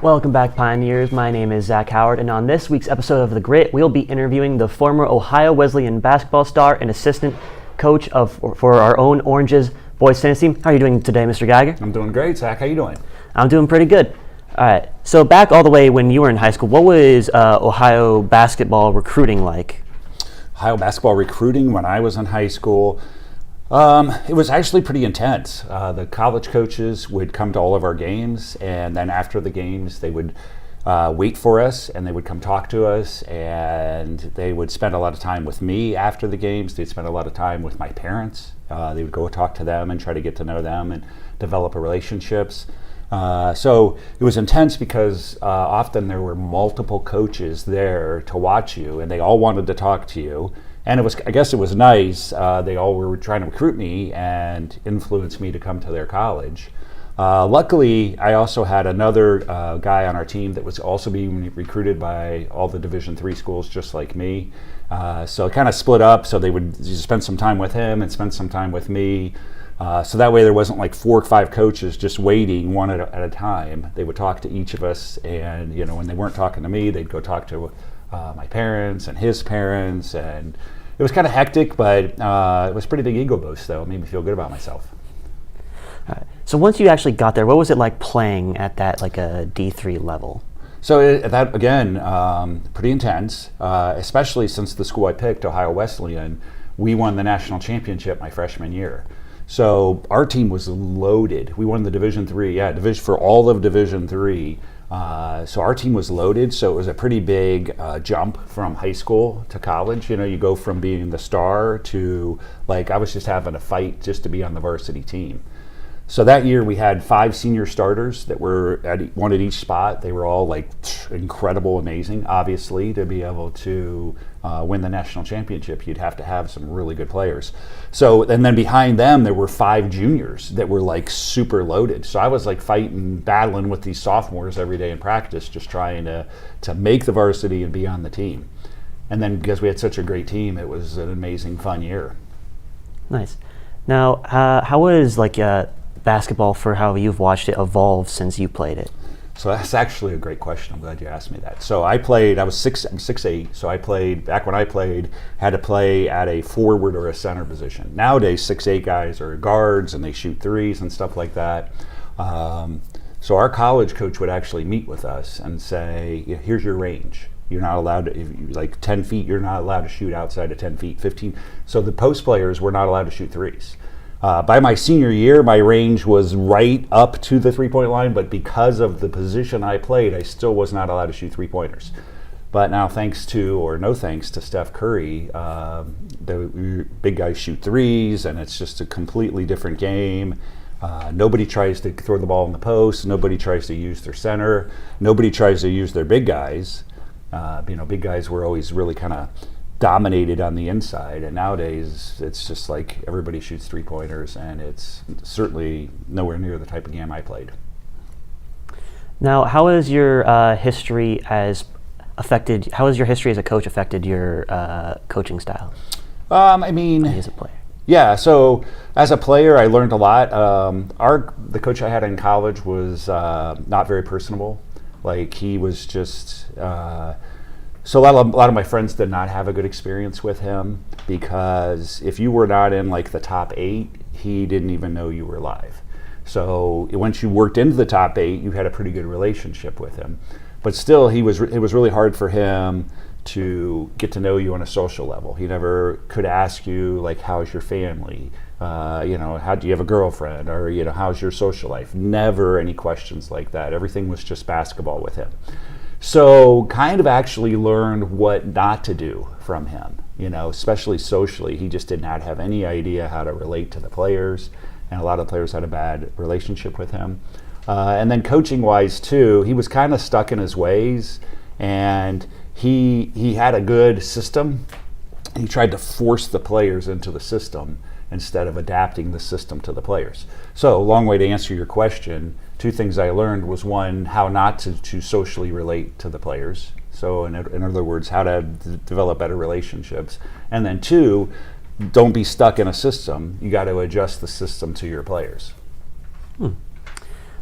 Welcome back, Pioneers. My name is Zach Howard, and on this week's episode of The Grit, we'll be interviewing the former Ohio Wesleyan basketball star and assistant coach for our own Oranges boys tennis team. How are you doing today, Mr. Geiger? I'm doing great, Zach. How you doing? I'm doing pretty good. All right. So back all the way when you were in high school, what was Ohio basketball recruiting like? Ohio basketball recruiting when I was in high school, it was actually pretty intense. The college coaches would come to all of our games, and then after the games, they would wait for us, and they would come talk to us, and they would spend a lot of time with me after the games. They'd spend a lot of time with my parents. They would go talk to them and try to get to know them and develop relationships. So it was intense because often there were multiple coaches there to watch you, and they all wanted to talk to you. And I guess it was nice. They all were trying to recruit me and influence me to come to their college. Luckily, I also had another guy on our team that was also being recruited by all the Division III schools, just like me. So it kind of split up. So they would spend some time with him and spend some time with me. So that way there wasn't like 4 or 5 coaches just waiting one at a time. They would talk to each of us, and when they weren't talking to me, they'd go talk to my parents and his parents, and it was kind of hectic, but it was a pretty big ego boost, though. It made me feel good about myself. All right. So once you actually got there, what was it like playing at that like a D3 level? So that, again, pretty intense, especially since the school I picked, Ohio Wesleyan, we won the national championship my freshman year. So our team was loaded. We won the Division III, for all of Division III. So our team was loaded, so it was a pretty big jump from high school to college. You go from being the star to, like, I was just having a fight just to be on the varsity team. So that year we had 5 senior starters that were one at each spot. They were all like incredible, amazing. Obviously, to be able to win the national championship, you'd have to have some really good players. So, and then behind them, there were 5 juniors that were like super loaded. So I was like battling with these sophomores every day in practice, just trying to make the varsity and be on the team. And then because we had such a great team, it was an amazing, fun year. Nice. Now, how was basketball, for how you've watched it, evolve since you played it? So that's actually a great question. I'm glad you asked me that. So I played, I'm 6'8", so I played, back when I played, had to play at a forward or a center position. Nowadays, 6'8" guys are guards and they shoot threes and stuff like that. So our college coach would actually meet with us and say, here's your range. You're not allowed to, like 10 feet, you're not allowed to shoot outside of 10 feet, 15. So the post players were not allowed to shoot threes. By my senior year, my range was right up to the three-point line, but because of the position I played, I still was not allowed to shoot three-pointers. But now, no thanks to Steph Curry, the big guys shoot threes, and it's just a completely different game. Nobody tries to throw the ball in the post. Nobody tries to use their center. Nobody tries to use their big guys. Big guys were always really kind of dominated on the inside, and nowadays it's just like everybody shoots three-pointers, and it's certainly nowhere near the type of game I played. Now, how has your history as a coach affected your coaching style? As a player. Yeah, so as a player, I learned a lot. The coach I had in college was not very personable. Like, he was just so a lot of my friends did not have a good experience with him, because if you were not in like the top 8, he didn't even know you were live. So once you worked into the top 8, you had a pretty good relationship with him. But still, it was really hard for him to get to know you on a social level. He never could ask you, like, how's your family? How do you have a girlfriend? Or, how's your social life? Never any questions like that. Everything was just basketball with him. So kind of actually learned what not to do from him, especially socially. He just did not have any idea how to relate to the players, and a lot of players had a bad relationship with him. And then coaching-wise, too, he was kind of stuck in his ways, and he had a good system. He tried to force the players into the system instead of adapting the system to the players. So, long way to answer your question. 2 things I learned was, 1, how not to socially relate to the players. So in other words, how to develop better relationships. And then 2, don't be stuck in a system. You got to adjust the system to your players.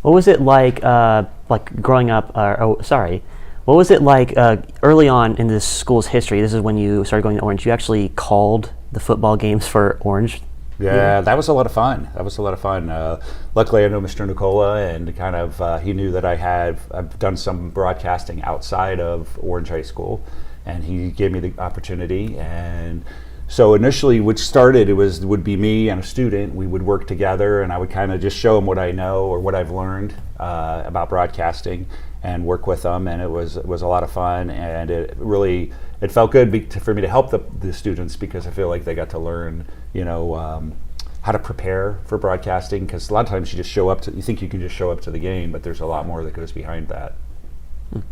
What was it like growing up? What was it like early on in this school's history? This is when you started going to Orange. You actually called the football games for Orange. Yeah, that was a lot of fun. Luckily, I know Mr. Nicola, and kind of he knew that I've done some broadcasting outside of Orange High School, and he gave me the opportunity. And so initially, what started would be me and a student. We would work together, and I would kind of just show them what I know or what I've learned about broadcasting, and work with them. And it was a lot of fun, and it felt good for me to help the students, because I feel like they got to learn, how to prepare for broadcasting. Because a lot of times you think you can just show up to the game, but there's a lot more that goes behind that. All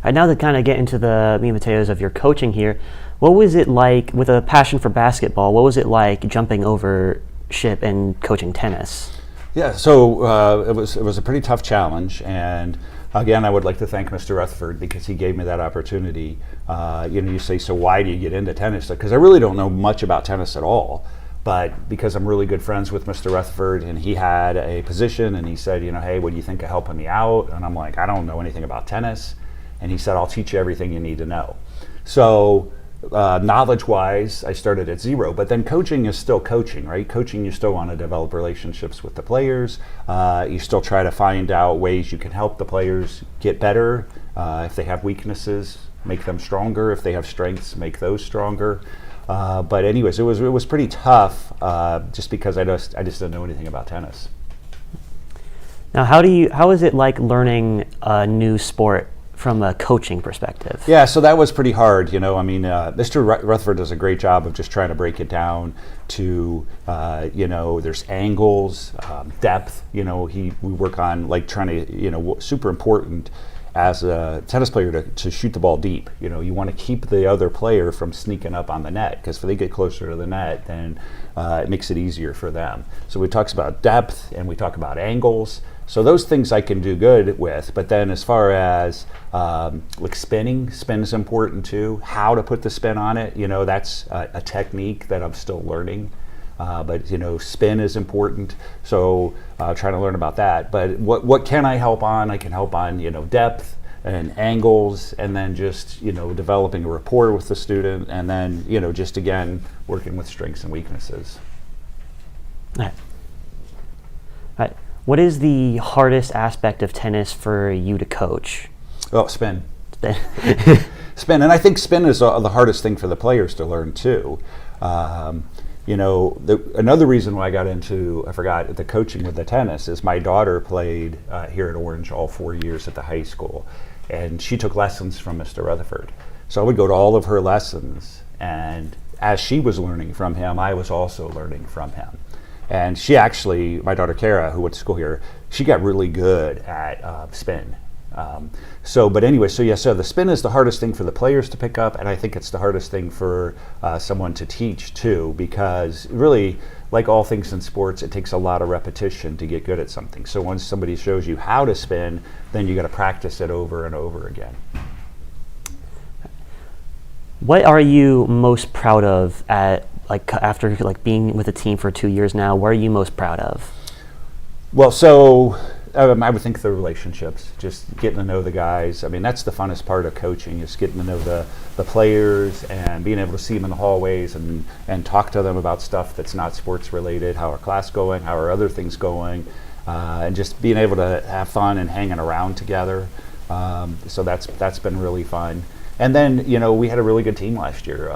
right, now to kind of get into the meat and potatoes of your coaching here, what was it like with a passion for basketball? What was it like jumping over ship and coaching tennis? Yeah, so it was a pretty tough challenge, and again, I would like to thank Mr. Rutherford, because he gave me that opportunity. You say, so why do you get into tennis? Because I really don't know much about tennis at all, but because I'm really good friends with Mr. Rutherford, and he had a position, and he said, hey, what do you think of helping me out? And I'm like, I don't know anything about tennis. And he said, I'll teach you everything you need to know. So knowledge-wise, I started at zero, but then coaching is still coaching, right? Coaching, you still want to develop relationships with the players. You still try to find out ways you can help the players get better. If they have weaknesses, make them stronger. If they have strengths, make those stronger. But anyways, it was pretty tough, just because I just didn't know anything about tennis. Now, how is it like learning a new sport from a coaching perspective? Yeah, so that was pretty hard. Mr. Rutherford does a great job of just trying to break it down to, there's angles, depth. We work on trying to, super important as a tennis player to shoot the ball deep. You want to keep the other player from sneaking up on the net, because if they get closer to the net, then it makes it easier for them. So we talk about depth, and we talk about angles. So those things I can do good with, but then as far as spin is important too. How to put the spin on it, that's a technique that I'm still learning. But spin is important, so trying to learn about that. But what can I help on? I can help on depth and angles, and then just developing a rapport with the student, and then just again working with strengths and weaknesses. All right. What is the hardest aspect of tennis for you to coach? Oh, spin. Spin, and I think spin is the hardest thing for the players to learn too. Another reason why I got into, the coaching with the tennis is my daughter played here at Orange all 4 years at the high school, and she took lessons from Mr. Rutherford. So I would go to all of her lessons, and as she was learning from him, I was also learning from him. And she actually, my daughter Kara, who went to school here, she got really good at spin. So the spin is the hardest thing for the players to pick up, and I think it's the hardest thing for someone to teach too, because really, like all things in sports, it takes a lot of repetition to get good at something. So once somebody shows you how to spin, then you got to practice it over and over again. What are you most proud of after being with the team for 2 years now? What are you most proud of? Well, so I would think the relationships, just getting to know the guys. That's the funnest part of coaching, is getting to know the players and being able to see them in the hallways and talk to them about stuff that's not sports related, how our class going, how our other things going, and just being able to have fun and hanging around together. So that's been really fun. And then, we had a really good team last year,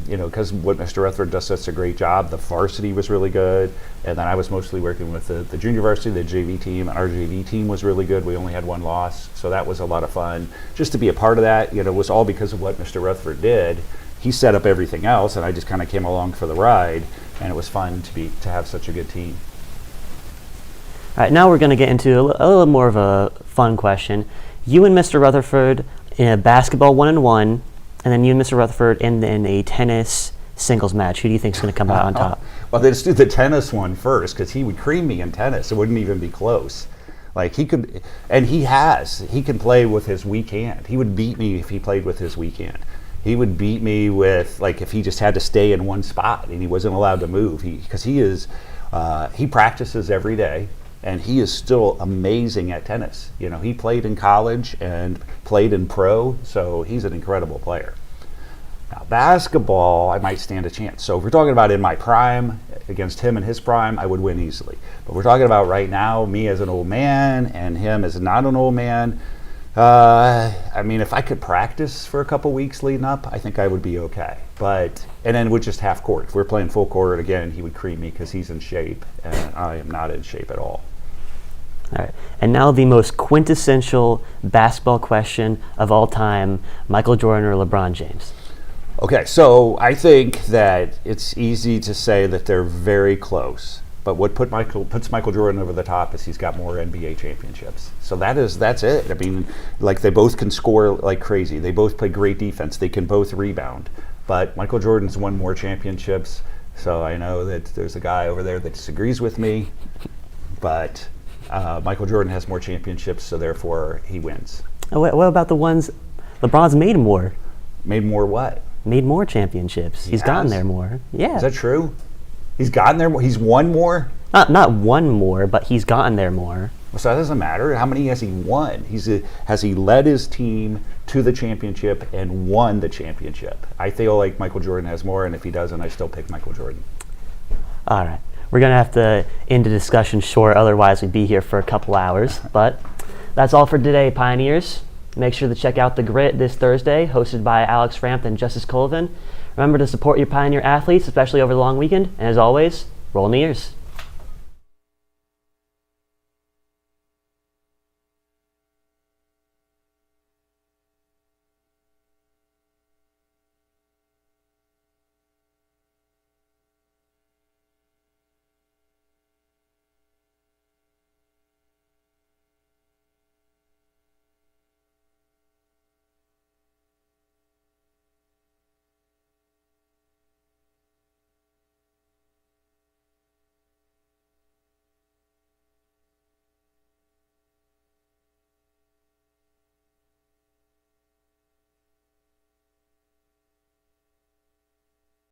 because what Mr. Rutherford does such a great job. The varsity was really good, and then I was mostly working with the junior varsity, the JV team, and our JV team was really good. We only had one loss, so that was a lot of fun. Just to be a part of that, was all because of what Mr. Rutherford did. He set up everything else, and I just kind of came along for the ride, and it was fun to have such a good team. All right, now we're going to get into a little more of a fun question. You and Mr. Rutherford in a basketball 1-on-1, and then you and Mr. Rutherford in a tennis singles match. Who do you think is going to come out on top? Well, let's do the tennis one first, because he would cream me in tennis. It wouldn't even be close. He could, and he can play with his weak hand. He would beat me if he played with his weak hand. He would beat me with, if he just had to stay in one spot and he wasn't allowed to move. He practices every day. and he is still amazing at tennis. You know, he played in college and played in pro, so he's an incredible player. Now, basketball, I might stand a chance. So if we're talking about in my prime, against him in his prime, I would win easily. But we're talking about right now, me as an old man and him as not an old man. I mean, if I could practice for a couple weeks leading up, I think I would be okay. And then with just half court. If we're playing full court again, he would cream me because he's in shape, and I am not in shape at all. All right. And now the most quintessential basketball question of all time, Michael Jordan or LeBron James? Okay, so I think that it's easy to say that they're very close. But what puts Michael Jordan over the top is he's got more NBA championships. So that's it. I mean, like, they both can score like crazy. They both play great defense. They can both rebound. But Michael Jordan's won more championships. So I know that there's a guy over there that disagrees with me. But Michael Jordan has more championships, so therefore he wins. What about the ones LeBron's made more? Made more what? Made more championships. He's gotten there more. Yeah. Is that true? He's gotten there more? He's won more? Not won more, but he's gotten there more. So that doesn't matter. How many has he won? Has he led his team to the championship and won the championship? I feel like Michael Jordan has more, and if he doesn't, I still pick Michael Jordan. All right. We're going to have to end the discussion short, otherwise we'd be here for a couple hours. But that's all for today, Pioneers. Make sure to check out The Grit this Thursday, hosted by Alex Ramp and Justice Colvin. Remember to support your Pioneer athletes, especially over the long weekend. And as always, roll in the ears.